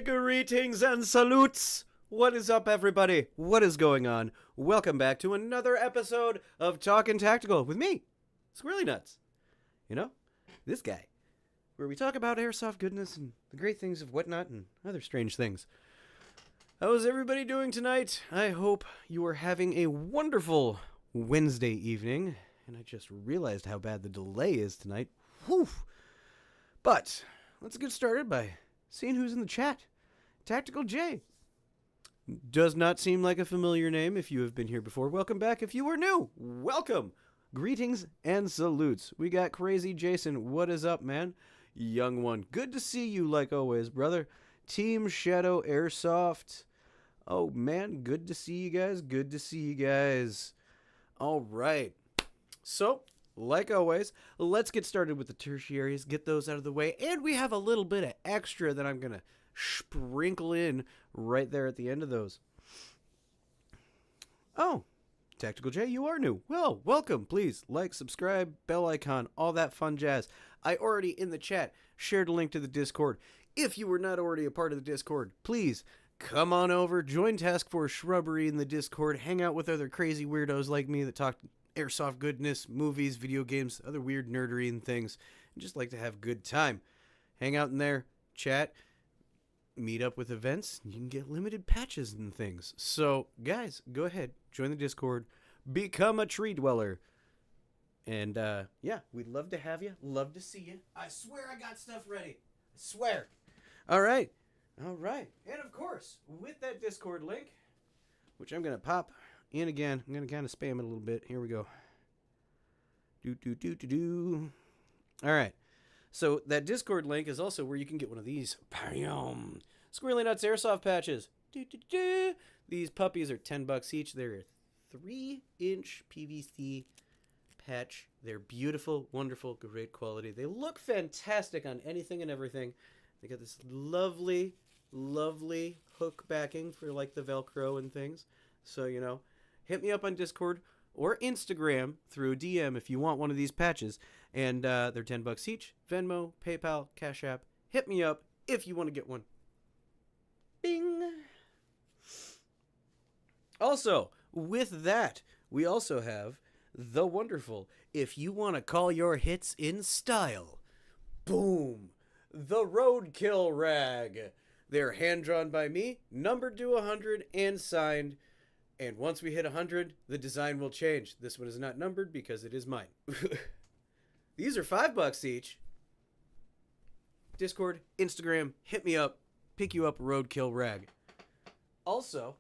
Greetings and salutes! What is up, everybody? What is going on? Welcome back to another episode of Talkin' Tactical with me, Squirrely Nuts. You know, this guy, where we talk about airsoft goodness and the great things of whatnot and other strange things. How's everybody doing tonight? I hope you are having a wonderful Wednesday evening. And I just realized how bad the delay is tonight. Whew! But let's get started by seeing who's in the chat. Tactical J. Does not seem like a familiar name if you have been here before. Welcome back if you are new. Welcome. Greetings and salutes. We got Crazy Jason. What is up, man? Young one. Good to see you like always, brother. Team Shadow Airsoft. Oh, man. Good to see you guys. Good to see you guys. All right. So, like always, let's get started with the tertiaries, get those out of the way, and we have a little bit of extra that I'm going to sprinkle in right there at the end of those. Oh, Tactical J, you are new. Well, welcome. Please like, subscribe, bell icon, all that fun jazz. I already in the chat shared a link to the Discord. If you were not already a part of the Discord, please come on over, join Task Force Shrubbery in the Discord, hang out with other crazy weirdos like me that talk airsoft goodness, movies, video games, other weird nerdery and things. I just like to have a good time. Hang out in there, chat, meet up with events. You can get limited patches and things. So, guys, go ahead, join the Discord, become a tree dweller. And, yeah, we'd love to have you. Love to see you. I swear I got stuff ready. I swear. All right. All right. And, of course, with that Discord link, which I'm going to pop in again, I'm going to kind of spam it a little bit. Here we go. All right. So that Discord link is also where you can get one of these Squirrely Nuts Airsoft patches. These puppies are $10 each. They're a 3-inch PVC patch. They're beautiful, wonderful, great quality. They look fantastic on anything and everything. They got this lovely, lovely hook backing for like the Velcro and things. So, you know, hit me up on Discord or Instagram through a DM if you want one of these patches. And they're $10 each. Venmo, PayPal, Cash App. Hit me up if you want to get one. Bing! Also, with that, we also have the wonderful, if you want to call your hits in style, boom, the Roadkill Rag. They're hand-drawn by me, numbered to 100, and signed. And once we hit 100, the design will change. This one is not numbered because it is mine. These are $5 each. Discord, Instagram, hit me up. Pick you up a Roadkill Rag. Also,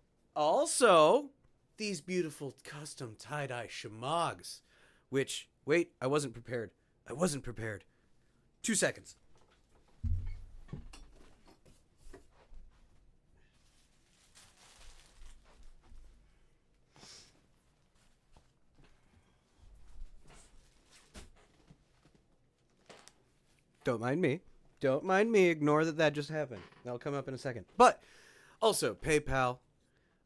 these beautiful custom tie-dye shamogs. Which, wait, I wasn't prepared. 2 seconds. Don't mind me. Don't mind me. Ignore that just happened. That'll come up in a second. But also, PayPal,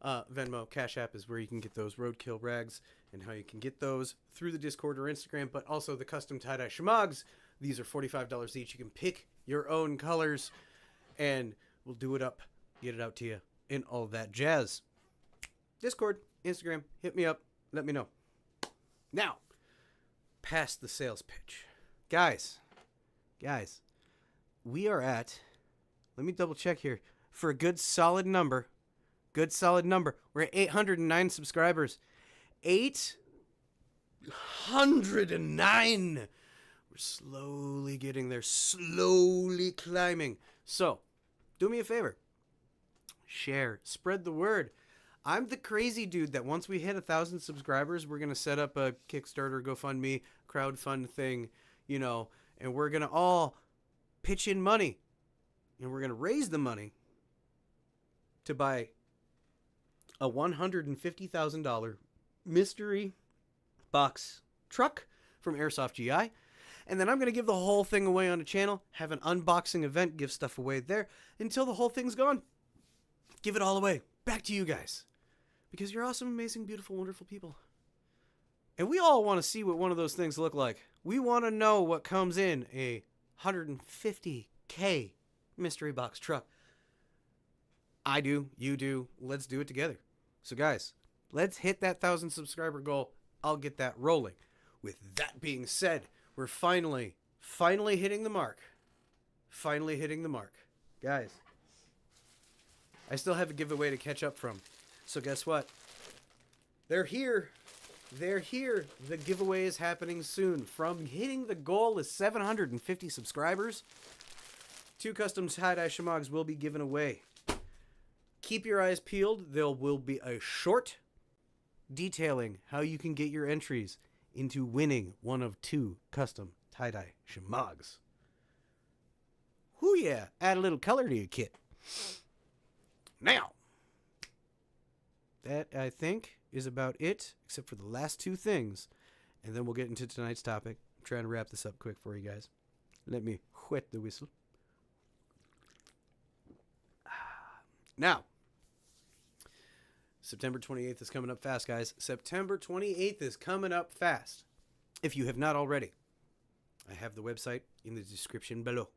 Venmo, Cash App is where you can get those Roadkill Rags and how you can get those through the Discord or Instagram, but also the custom tie-dye shamogs. These are $45 each. You can pick your own colors, and we'll do it up, get it out to you, and all that jazz. Discord, Instagram, hit me up. Let me know. Now, past the sales pitch. Guys, we are at, let me double check here, for a good solid number, we're at 809 subscribers. 809! We're slowly getting there, slowly climbing. So, do me a favor. Share, spread the word. I'm the crazy dude that once we hit 1,000 subscribers, we're going to set up a Kickstarter, GoFundMe, crowdfund thing, you know, and we're going to all pitch in money. And we're going to raise the money to buy a $150,000 mystery box truck from Airsoft GI. And then I'm going to give the whole thing away on the channel, have an unboxing event, give stuff away there until the whole thing's gone. Give it all away. Back to you guys. Because you're awesome, amazing, beautiful, wonderful people. And we all want to see what one of those things look like. We want to know what comes in a $150K mystery box truck. I do, you do. Let's do it together. So, guys, let's hit that 1,000 subscriber goal. I'll get that rolling. With that being said, we're finally hitting the mark. Finally hitting the mark. Guys, I still have a giveaway to catch up from. So guess what? They're here. They're here. The giveaway is happening soon. From hitting the goal of 750 subscribers, 2 custom tie-dye shamogs will be given away. Keep your eyes peeled. There will be a short detailing how you can get your entries into winning one of 2 custom tie-dye shamogs. Whoo yeah, add a little color to your kit. Now, that I think is about it, except for the last 2 things. And then we'll get into tonight's topic. I'm trying to wrap this up quick for you guys. Let me whet the whistle. Now, September 28th is coming up fast, guys. September 28th is coming up fast. If you have not already, I have the website in the description below.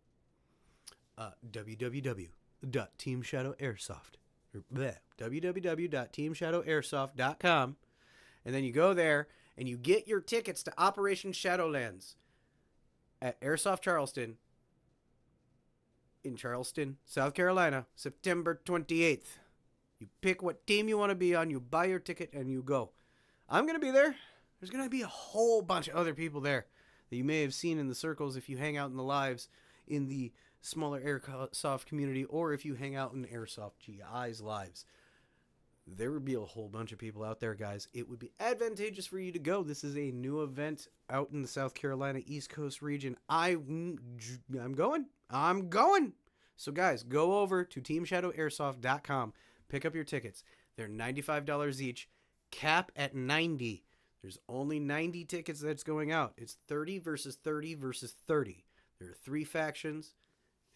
www.teamshadowairsoft or www.teamshadowairsoft.com, and then you go there and you get your tickets to Operation Shadowlands at Airsoft Charleston in Charleston, South Carolina, September 28th. You pick what team you want to be on, you buy your ticket, and you go. I'm going to be there. There's going to be a whole bunch of other people there that you may have seen in the circles if you hang out in the lives in the smaller Airsoft community, or if you hang out in Airsoft GI's lives. There would be a whole bunch of people out there, guys. It would be advantageous for you to go. This is a new event out in the South Carolina East Coast region. I'm going. So, guys, go over to teamshadowairsoft.com. Pick up your tickets. They're $95 each. Cap at 90. There's only 90 tickets that's going out. It's 30 versus 30 versus 30. There are 3 factions.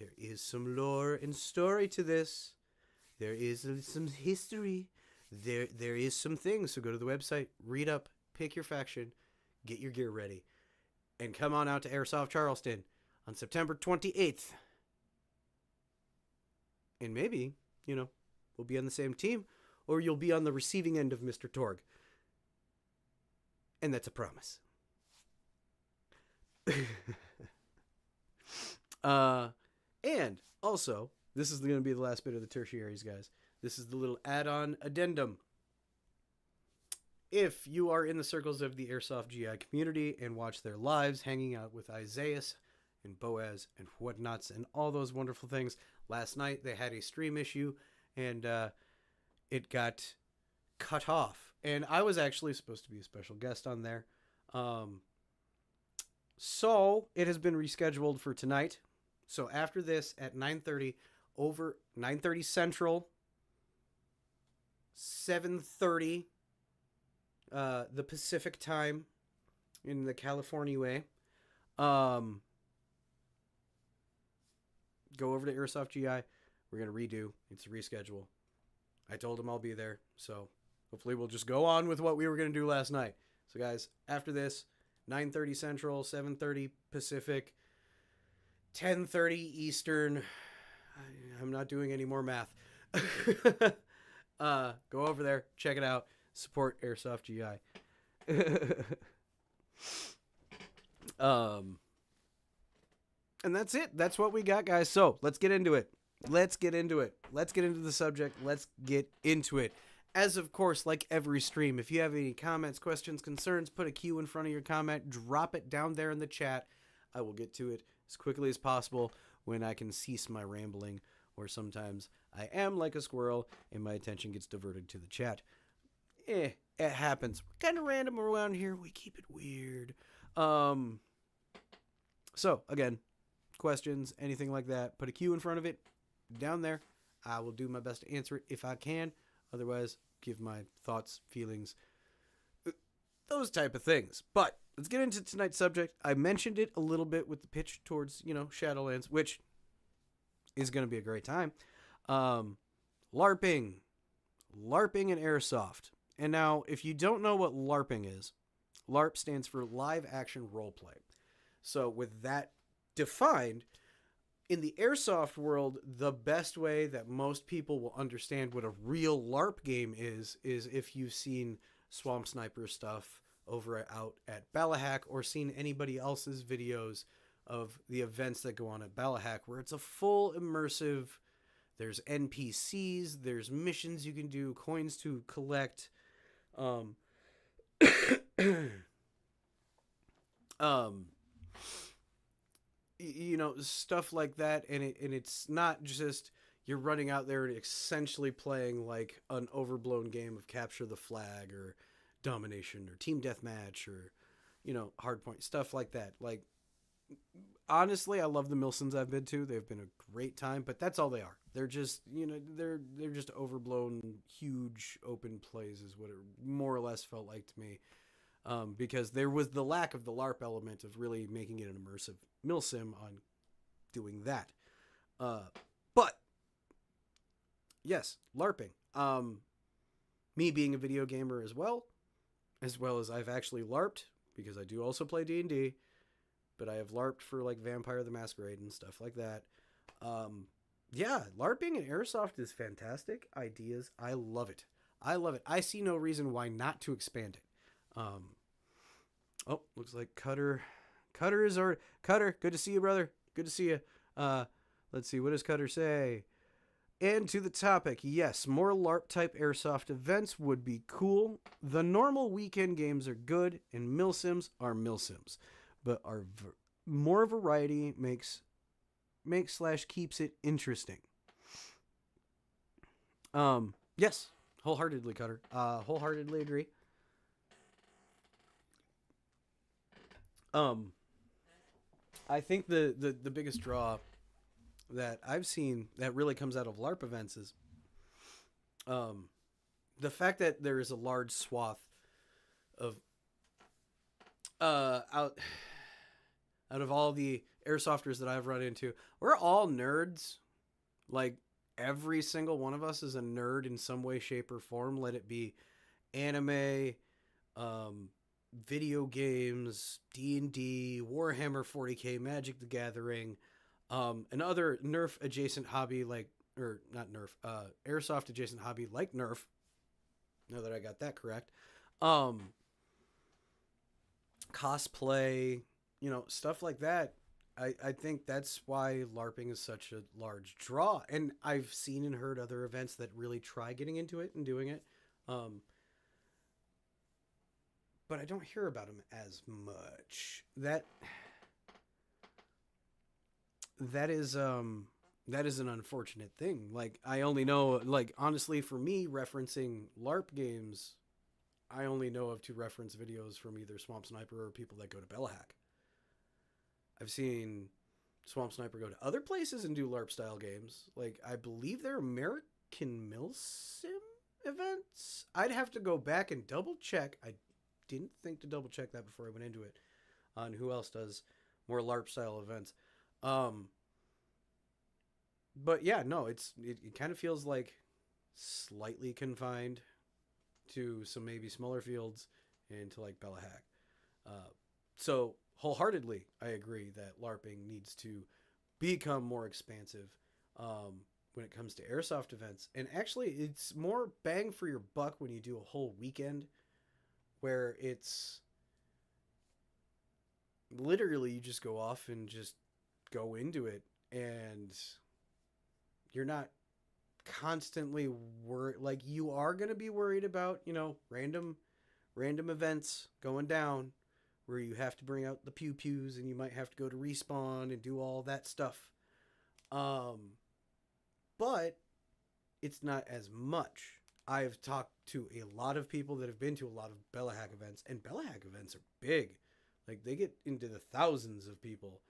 There is some lore and story to this. There is some history. There is some things. So go to the website, read up, pick your faction, get your gear ready, and come on out to Airsoft Charleston on September 28th. And maybe, we'll be on the same team, or you'll be on the receiving end of Mr. Torg. And that's a promise. And also, this is going to be the last bit of the tertiaries, guys. This is the little add-on addendum. If you are in the circles of the Airsoft GI community and watch their lives, hanging out with Isaiah and Boaz and whatnots and all those wonderful things, last night they had a stream issue and it got cut off. And I was actually supposed to be a special guest on there. So it has been rescheduled for tonight. So after this at 9:30, over 9:30 Central, 7:30 the Pacific time in the California way. Go over to Airsoft GI. We're going to redo. It's a reschedule. I told him I'll be there. So hopefully we'll just go on with what we were going to do last night. So guys, after this, 9:30 Central, 7:30 Pacific, 10:30 Eastern. I'm not doing any more math. Go over there, check it out, support Airsoft GI. And that's it. That's what we got, guys. So let's get into it. Let's get into the subject. Let's get into it. As of course, like every stream, if you have any comments, questions, concerns, put a Q in front of your comment. Drop it down there in the chat. I will get to it as quickly as possible when I can cease my rambling, or sometimes I am like a squirrel and my attention gets diverted to the chat. It happens. We're kind of random around here. We keep it weird. So, again, questions, anything like that, put a Q in front of it down there. I will do my best to answer it if I can. Otherwise, give my thoughts, feelings, those type of things. But let's get into tonight's subject. I mentioned it a little bit with the pitch towards, Shadowlands, which is going to be a great time. LARPing and Airsoft. And now, if you don't know what LARPing is, LARP stands for Live Action Roleplay. So with that defined, in the airsoft world, the best way that most people will understand what a real LARP game is if you've seen Swamp Sniper stuff out at Balahack or seen anybody else's videos of the events that go on at Balahack, where it's a full immersive. There's NPCs, there's missions you can do, coins to collect, um, um, stuff like that, and it's not just you're running out there and essentially playing like an overblown game of capture the flag or domination or team deathmatch or hardpoint stuff like that. Like, honestly, I love the Milsons I've been to. They've been a great time, but that's all they are. They're just they're just overblown huge open plays is what it more or less felt like to me. Because there was the lack of the LARP element of really making it an immersive milsim on doing that. But yes, LARPing. Me being a video gamer as well as I've actually LARPed because I do also play D&D, but I have LARPed for like Vampire the Masquerade and stuff like that. Yeah, LARPing and Airsoft is fantastic ideas. I love it. I see no reason why not to expand it. Oh, looks like Cutter is already. Cutter, good to see you, brother. Good to see you. Let's see, what does Cutter say? And to the topic, yes, more LARP type airsoft events would be cool. The normal weekend games are good, and milsims are milsims, but more variety makes / keeps it interesting. Yes, wholeheartedly, Cutter. Wholeheartedly agree. I think the biggest draw that I've seen that really comes out of LARP events is the fact that there is a large swath of out of all the airsofters that I've run into, we're all nerds. Like, every single one of us is a nerd in some way, shape, or form. Let it be anime, video games, D&D, Warhammer 40k, Magic the Gathering, and other Nerf adjacent hobby or not Nerf, Airsoft adjacent hobby like Nerf. Now that I got that correct. Cosplay, stuff like that. I think that's why LARPing is such a large draw. And I've seen and heard other events that really try getting into it and doing it. But I don't hear about them as much. That is an unfortunate thing. Like, I only know, like, honestly, for me, referencing LARP games, I only know of 2 reference videos from either Swamp Sniper or people that go to Bellahack. I've seen Swamp Sniper go to other places and do LARP style games. Like, I believe they're American Milsim events. I'd have to go back and double check. I didn't think to double check that before I went into it on who else does more LARP style events. But yeah, no, it kind of feels like slightly confined to some maybe smaller fields and to like Bellahack. So wholeheartedly, I agree that LARPing needs to become more expansive when it comes to airsoft events. And actually, it's more bang for your buck when you do a whole weekend where it's literally you just go off and just go into it, and you're not constantly worried. Like, you are going to be worried about, random events going down where you have to bring out the pew pews and you might have to go to respawn and do all that stuff. But it's not as much. I've talked to a lot of people that have been to a lot of Bellahack events, and Bellahack events are big. Like, they get into the thousands of people.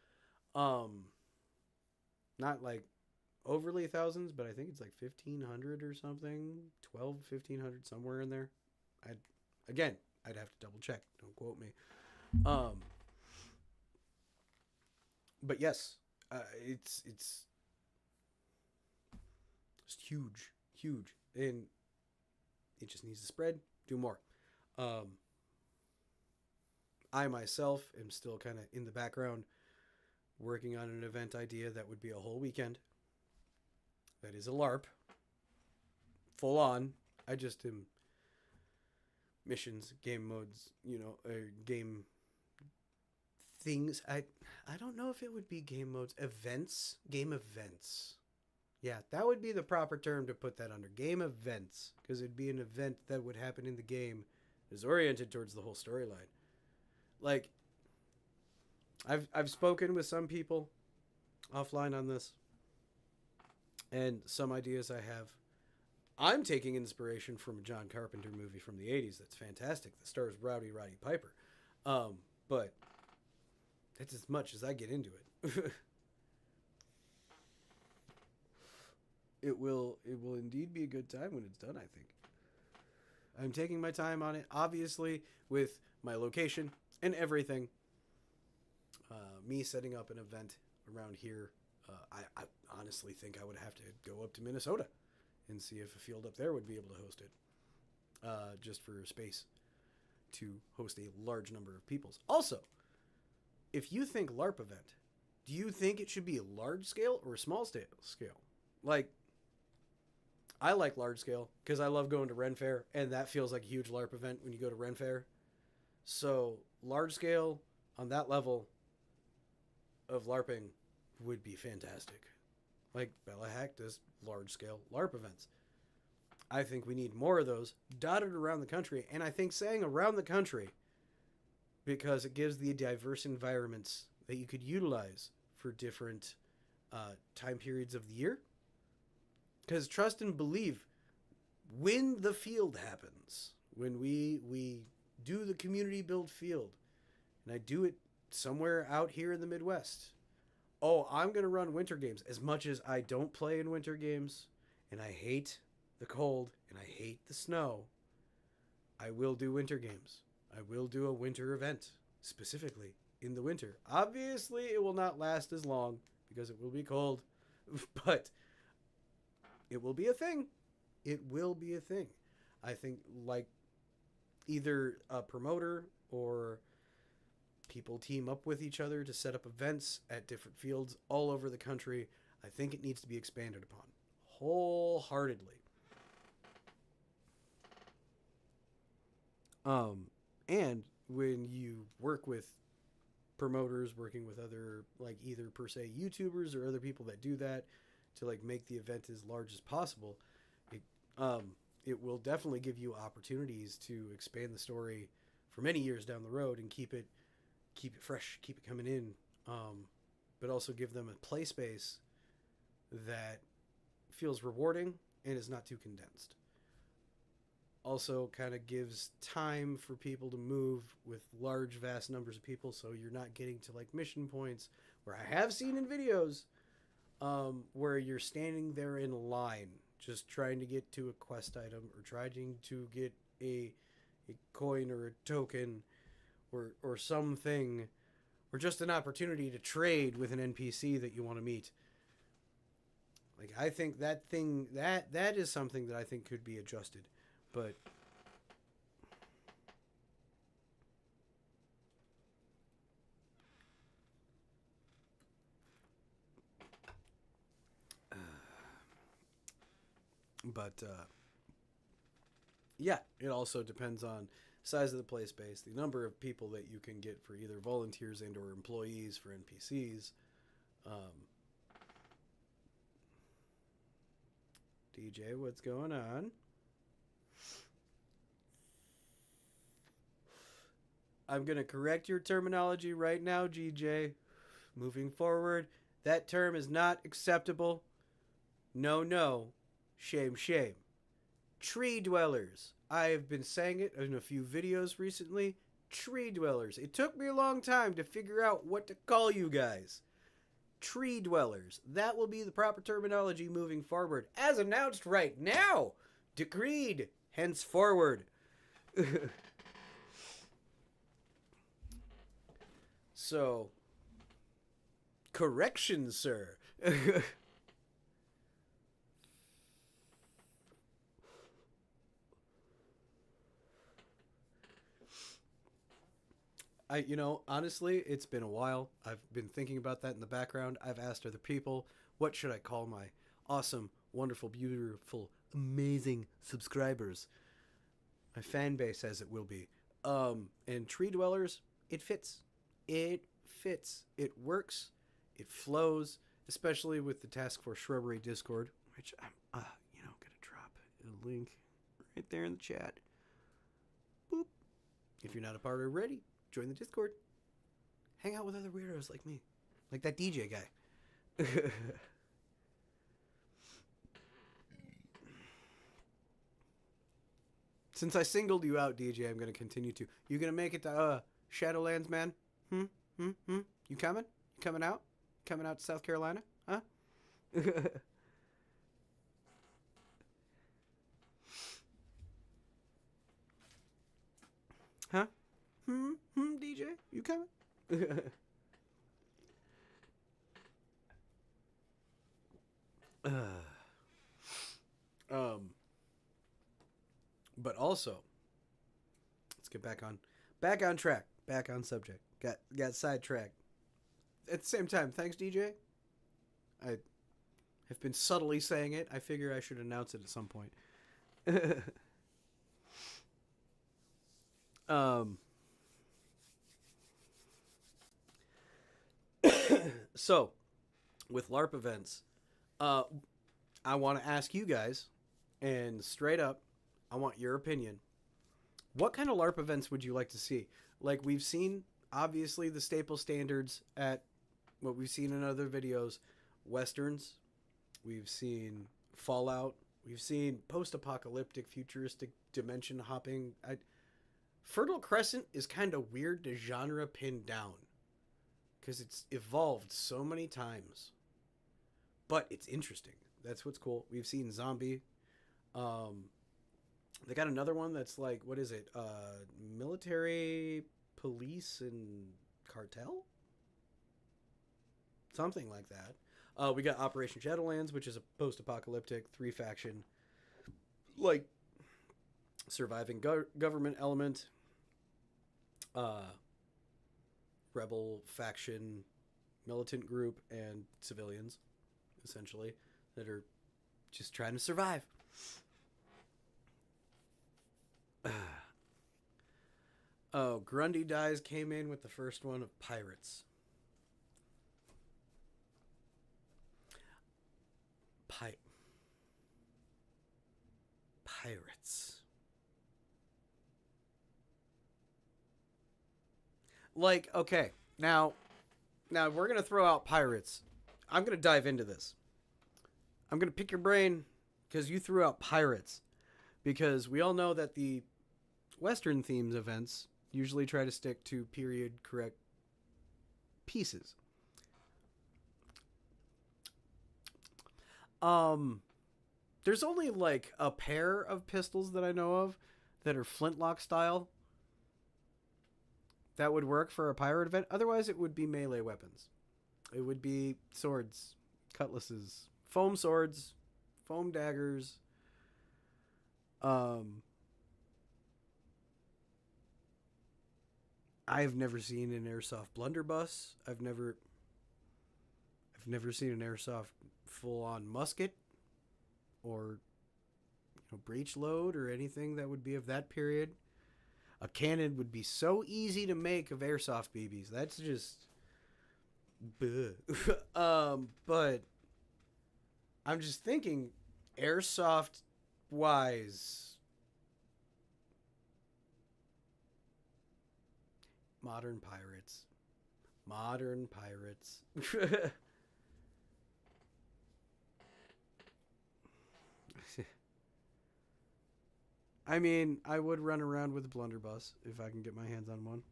Not like overly thousands, but I think it's like 1,500 or something. 1,500, somewhere in there. I'd have to double check. Don't quote me. But yes, it's just huge, and it just needs to spread, do more. I myself am still kind of in the background working on an event idea that would be a whole weekend. That is a LARP. Full on. I just am missions, game modes, game things. I don't know if it would be game modes. Events. Game events. Yeah, that would be the proper term to put that under. Game events. Because it'd be an event that would happen in the game is oriented towards the whole storyline. Like, I've spoken with some people offline on this. And some ideas I have. I'm taking inspiration from a John Carpenter movie from the 80s that's fantastic. That stars Roddy Piper. But that's as much as I get into it. It will indeed be a good time when it's done, I think. I'm taking my time on it, obviously, with my location and everything. Me setting up an event around here, I honestly think I would have to go up to Minnesota and see if a field up there would be able to host it, just for space to host a large number of peoples. Also, if you think LARP event, do you think it should be a large scale or a small scale? Like, I like large scale because I love going to Ren Fair, and that feels like a huge LARP event when you go to Ren Fair. So large scale on that level of LARPing would be fantastic. Like Bella Hack does large scale LARP events. I think we need more of those dotted around the country, and I think saying around the country because it gives the diverse environments that you could utilize for different time periods of the year. Because trust and believe, when the field happens, when we do the community build field, and I do it somewhere out here in the Midwest, I'm going to run winter games. As much as I don't play in winter games, and I hate the cold, and I hate the snow, I will do winter games. I will do a winter event, specifically in the winter. Obviously, it will not last as long, because it will be cold, but it will be a thing. It will be a thing. I think, like, either a promoter or people team up with each other to set up events at different fields all over the country. I think it needs to be expanded upon wholeheartedly. And when you work with promoters, working with other, like, either per se YouTubers or other people that do that to, like, make the event as large as possible, it will definitely give you opportunities to expand the story for many years down the road and keep it fresh, keep it coming in, but also give them a play space that feels rewarding and is not too condensed. Also kind of gives time for people to move with large, vast numbers of people, so you're not getting to, like, mission points where I have seen in videos where you're standing there in line just trying to get to a quest item or trying to get a coin or a token or something, or just an opportunity to trade with an NPC that you want to meet. Like, I think that is something that I think could be adjusted. But yeah, it also depends on size of the play space, the number of people that you can get for either volunteers and or employees for NPCs. DJ, what's going on? I'm going to correct your terminology right now, GJ. Moving forward, that term is not acceptable. No. Shame. Tree dwellers. I have been saying it in a few videos recently. Tree dwellers. It took me a long time to figure out what to call you guys. Tree dwellers. That will be the proper terminology moving forward. As announced right now. Decreed. Henceforward. So, correction, sir. Honestly, it's been a while. I've been thinking about that in the background. I've asked other people, what should I call my awesome, wonderful, beautiful, amazing subscribers? My fan base, as it will be. And Tree Dwellers, it fits. It fits. It works. It flows, especially with the Task Force Shrubbery Discord, which I'm, gonna drop a link right there in the chat. Boop. If you're not a part already, join the Discord. Hang out with other weirdos like me. Like that DJ guy. Since I singled you out, DJ, I'm going to continue to. You going to make it to Shadowlands, man? You coming? You coming out? Coming out to South Carolina? Huh? Huh? DJ, you coming? But also, let's get back on track, back on subject. Got sidetracked. At the same time, thanks, DJ. I have been subtly saying it. I figure I should announce it at some point. So, with LARP events, I want to ask you guys, and straight up, I want your opinion. What kind of LARP events would you like to see? Like, we've seen, obviously, the staple standards at what we've seen in other videos. Westerns. We've seen Fallout. We've seen post-apocalyptic, futuristic, dimension hopping. Fertile Crescent is kind of weird to genre pin down, because it's evolved so many times. But it's interesting. That's what's cool. We've seen Zombie. They got another one that's like, what is it? Military, police, and cartel? Something like that. We got Operation Shadowlands, which is a post-apocalyptic 3-faction, like, surviving government element, rebel faction, militant group, and civilians, essentially, that are just trying to survive. Oh, Grundy Dies came in with the first one of Pirates. Pirates. Like, okay, now we're going to throw out pirates. I'm going to dive into this. I'm going to pick your brain because you threw out pirates. Because we all know that the Western themes events usually try to stick to period correct pieces. There's only like a pair of pistols that I know of that are flintlock style that would work for a pirate event. Otherwise, it would be melee weapons. It would be swords, cutlasses, foam swords, foam daggers. I've never seen an airsoft blunderbuss. I've never seen an airsoft full-on musket or breech load or anything that would be of that period. A cannon would be so easy to make of airsoft BBs. That's just but I'm just thinking airsoft wise, modern pirates. I mean, I would run around with a blunderbuss if I can get my hands on one.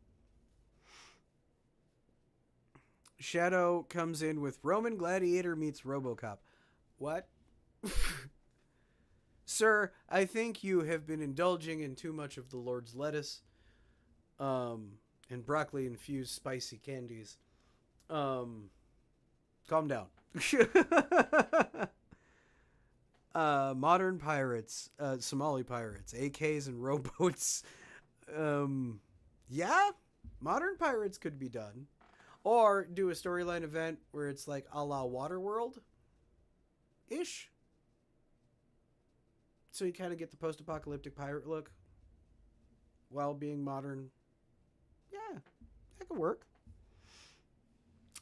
Shadow comes in with Roman Gladiator meets RoboCop. What? Sir, I think you have been indulging in too much of the Lord's lettuce and broccoli-infused spicy candies. Calm down. Modern pirates, Somali pirates, AKs and rowboats. Yeah, Modern pirates could be done. Or do a storyline event where it's like a la Waterworld ish. So you kind of get the post apocalyptic pirate look while being modern. Yeah, that could work.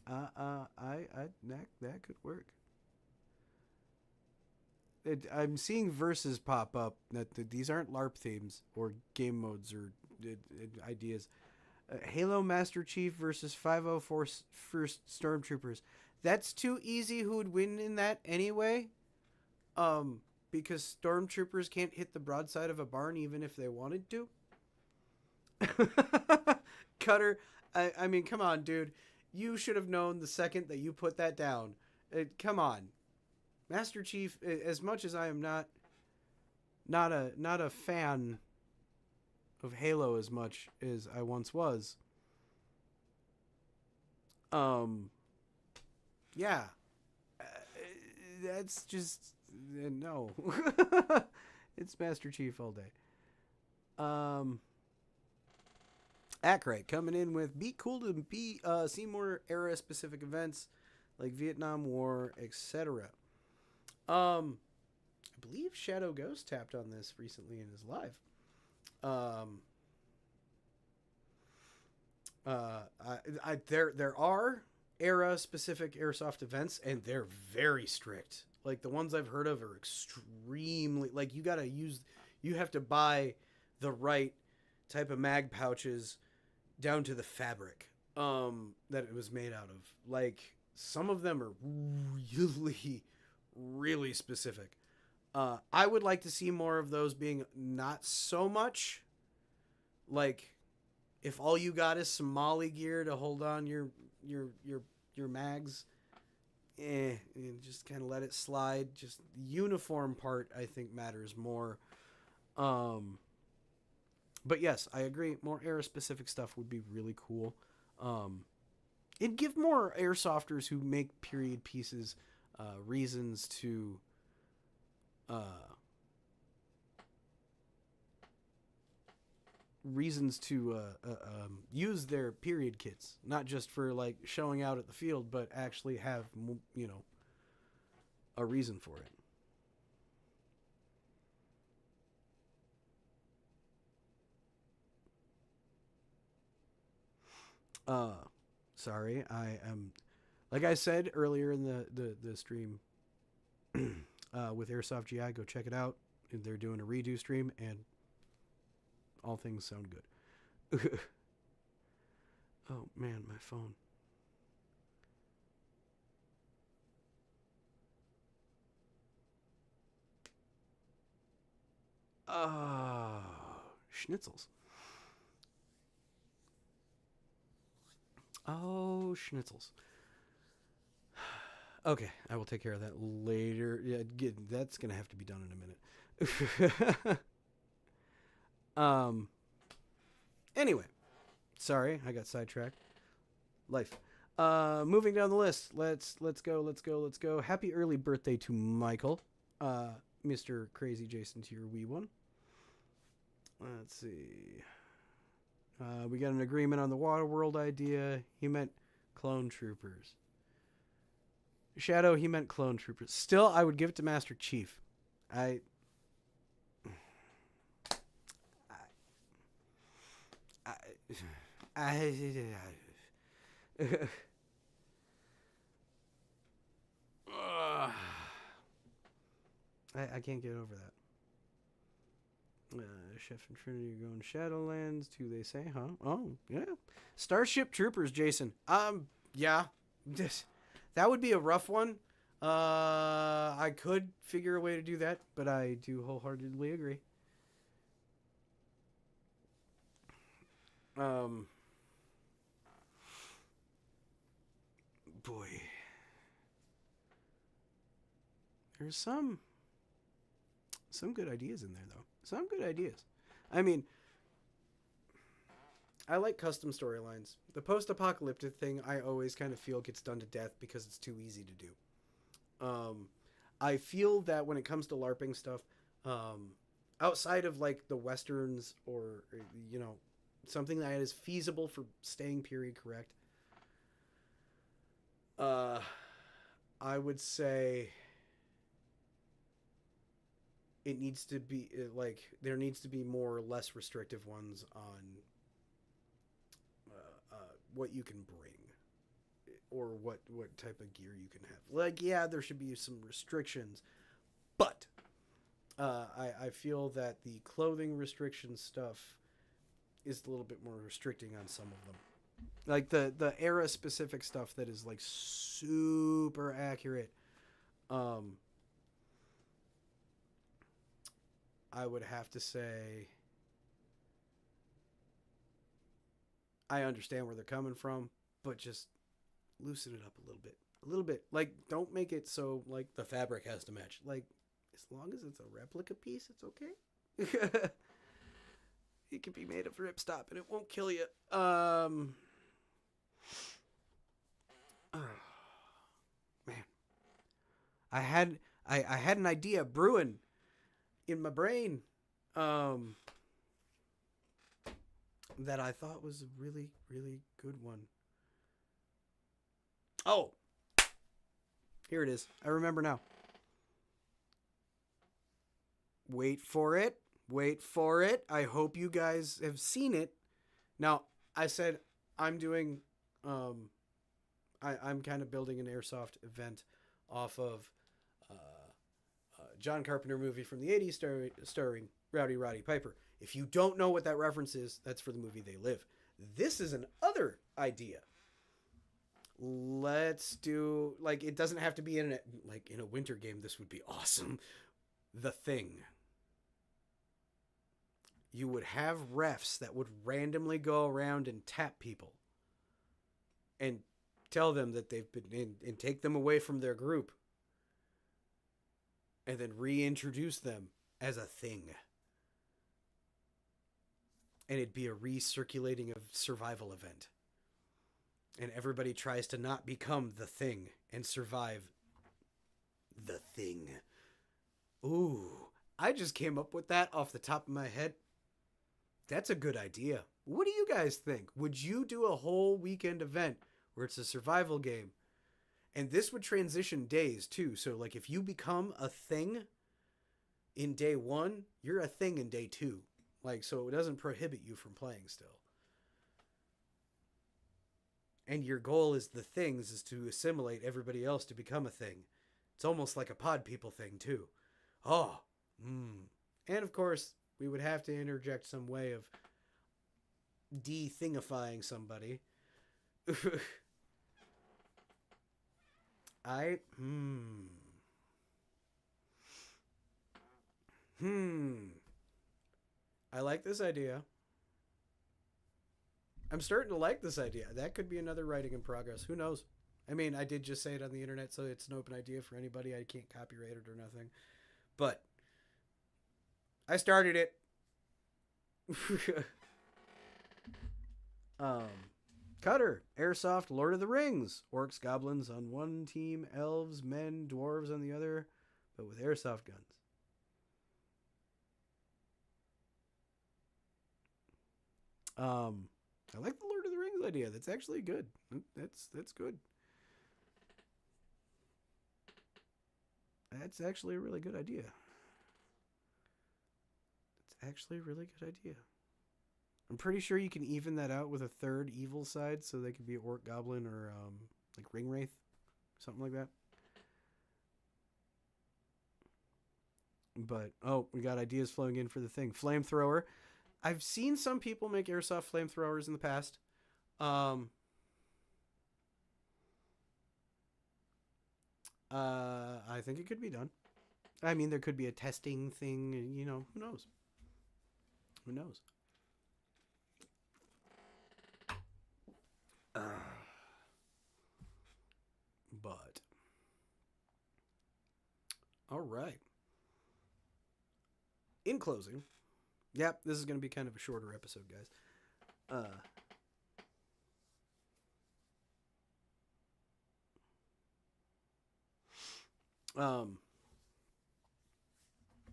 That could work. I'm seeing verses pop up that these aren't LARP themes or game modes or ideas. Halo Master Chief versus 504 First Stormtroopers. That's too easy. Who would win in that anyway? Because Stormtroopers can't hit the broadside of a barn even if they wanted to. Cutter, I mean, come on, dude. You should have known the second that you put that down. Come on. Master Chief, as much as I am not a fan of Halo as much as I once was. Yeah. That's just no. It's Master Chief all day. Ackright coming in with be cool to see more era specific events like Vietnam War, etc. I believe Shadow Ghost tapped on this recently in his live. There are era specific airsoft events and they're very strict. Like the ones I've heard of are extremely like you have to buy the right type of mag pouches down to the fabric that it was made out of. Like some of them are really specific. I would like to see more of those being not so much like if all you got is some Molly gear to hold on your mags, just kind of let it slide. Just the uniform part I think matters more. But yes, I agree. More era specific stuff would be really cool. It'd give more airsofters who make period pieces reasons to use their period kits, not just for like showing out at the field, but actually have a reason for it. Sorry, I am, like I said earlier in the stream with Airsoft GI, go check it out. They're doing a redo stream and all things sound good. Oh man, my phone. Schnitzels. Oh, schnitzels. Okay, I will take care of that later. Yeah, that's gonna have to be done in a minute. Anyway, sorry, I got sidetracked. Life. Moving down the list. Let's go. Happy early birthday to Michael. Mr. Crazy Jason to your wee one. Let's see. We got an agreement on the Waterworld idea. He meant clone troopers. Shadow, he meant clone troopers. Still, I would give it to Master Chief. I can't get over that. Chef and Trinity are going Shadowlands. Too, they say, huh? Oh, yeah. Starship Troopers, Jason. Yeah. That would be a rough one. I could figure a way to do that, but I do wholeheartedly agree. Boy. There's some good ideas in there, though. Some good ideas. I mean, I like custom storylines. The post-apocalyptic thing, I always kind of feel gets done to death because it's too easy to do. I feel that when it comes to LARPing stuff, outside of like the Westerns or, something that is feasible for staying period correct. I would say it needs to be like there needs to be more or less restrictive ones on what you can bring or what type of gear you can have. Like, yeah, there should be some restrictions, but I feel that the clothing restriction stuff is a little bit more restricting on some of them. Like the era specific stuff that is like super accurate. Um, I would have to say I understand where they're coming from, but just loosen it up a little bit. A little bit. Like, don't make it so, like, the fabric has to match. Like, as long as it's a replica piece, it's okay. It can be made of ripstop and it won't kill you. Man. I had an idea brewing in my brain. That I thought was a really, really good one. Oh, here it is. I remember now. Wait for it. Wait for it. I hope you guys have seen it. Now, I said I'm doing, I'm kind of building an Airsoft event off of John Carpenter movie from the 80s starring Rowdy Roddy Piper. If you don't know what that reference is, that's for the movie They Live. This is another idea. Let's do, like, it doesn't have to be in a winter game. This would be awesome. The Thing. You would have refs that would randomly go around and tap people and tell them that they've been in and take them away from their group and then reintroduce them as a thing. And it'd be a recirculating of survival event. And everybody tries to not become the thing and survive the thing. Ooh, I just came up with that off the top of my head. That's a good idea. What do you guys think? Would you do a whole weekend event where it's a survival game? And this would transition days too. So like if you become a thing in day 1, you're a thing in day 2. Like, so it doesn't prohibit you from playing still. And your goal is the things is to assimilate everybody else to become a thing. It's almost like a pod people thing too. Oh, And of course, we would have to interject some way of de-thingifying somebody. I like this idea. I'm starting to like this idea. That could be another writing in progress. Who knows? I mean, I did just say it on the internet, so it's an open idea for anybody. I can't copyright it or nothing. But I started it. Cutter, Airsoft, Lord of the Rings. Orcs, goblins on one team, elves, men, dwarves on the other, but with airsoft guns. I like the Lord of the Rings idea. That's actually good. That's good. That's actually a really good idea. It's actually a really good idea. I'm pretty sure you can even that out with a third evil side, so they could be orc, goblin, or like ring wraith, something like that. But we got ideas flowing in for the thing. Flamethrower. I've seen some people make airsoft flamethrowers in the past. I think it could be done. I mean, there could be a testing thing. You know, who knows? Who knows? But all right. In closing, yep, this is going to be kind of a shorter episode, guys.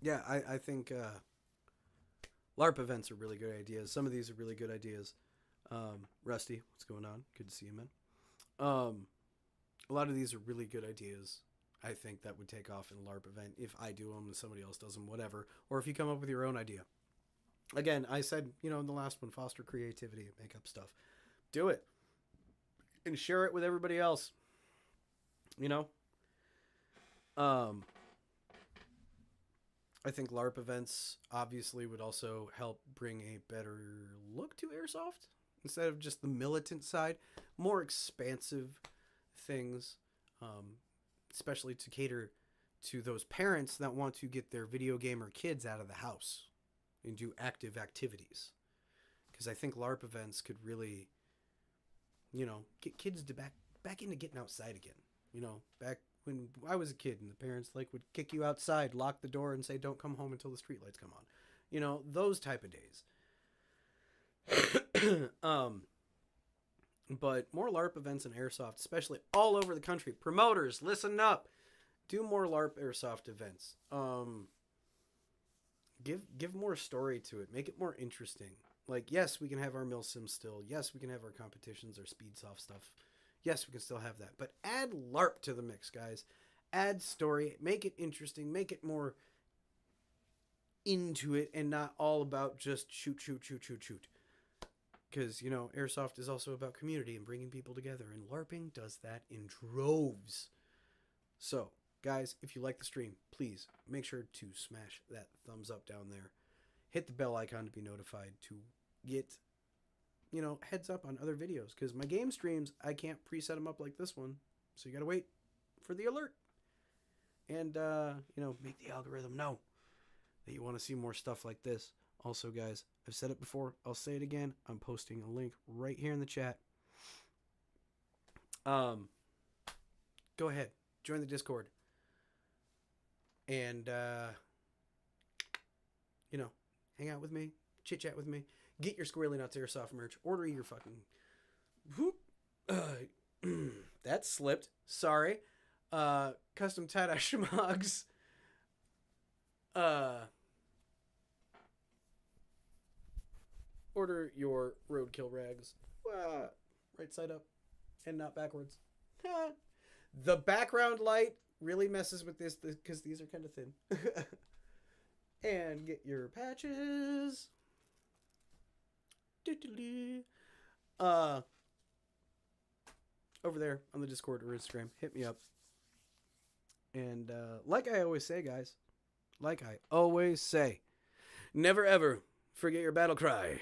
Yeah, I think LARP events are really good ideas. Some of these are really good ideas. Rusty, what's going on? Good to see you, man. A lot of these are really good ideas. I think that would take off in a LARP event if I do them and somebody else does them, whatever. Or if you come up with your own idea. Again, I said, in the last one, foster creativity and make up stuff. Do it. And share it with everybody else. I think LARP events obviously would also help bring a better look to Airsoft. Instead of just the militant side, more expansive things, especially to cater to those parents that want to get their video gamer kids out of the house and do active activities. Because I think LARP events could really, get kids to back into getting outside again. Back when I was a kid and the parents would kick you outside, lock the door, and say, "Don't come home until the streetlights come on." Those type of days. But more LARP events in Airsoft, especially all over the country. Promoters, listen up. Do more LARP Airsoft events. Give more story to it. Make it more interesting. Yes, we can have our milsim still. Yes, we can have our competitions, our speed soft stuff. Yes, we can still have that. But add LARP to the mix, guys. Add story. Make it interesting. Make it more into it and not all about just shoot. Because, Airsoft is also about community and bringing people together. And LARPing does that in droves. So, guys, if you like the stream, please make sure to smash that thumbs up down there. Hit the bell icon to be notified to get, heads up on other videos. Because my game streams, I can't preset them up like this one. So you got to wait for the alert. And, make the algorithm know that you want to see more stuff like this. Also, guys, I've said it before. I'll say it again. I'm posting a link right here in the chat. Go ahead. Join the Discord. And, hang out with me. Chit-chat with me. Get your Squirrely Nuts Airsoft merch. Order your fucking... that slipped. Sorry. Custom tie-dye schmogs. Order your roadkill rags. Right side up and not backwards. The background light really messes with this because these are kind of thin. And get your patches. Over there on the Discord or Instagram. Hit me up. And like I always say, guys. Never ever forget your battle cry.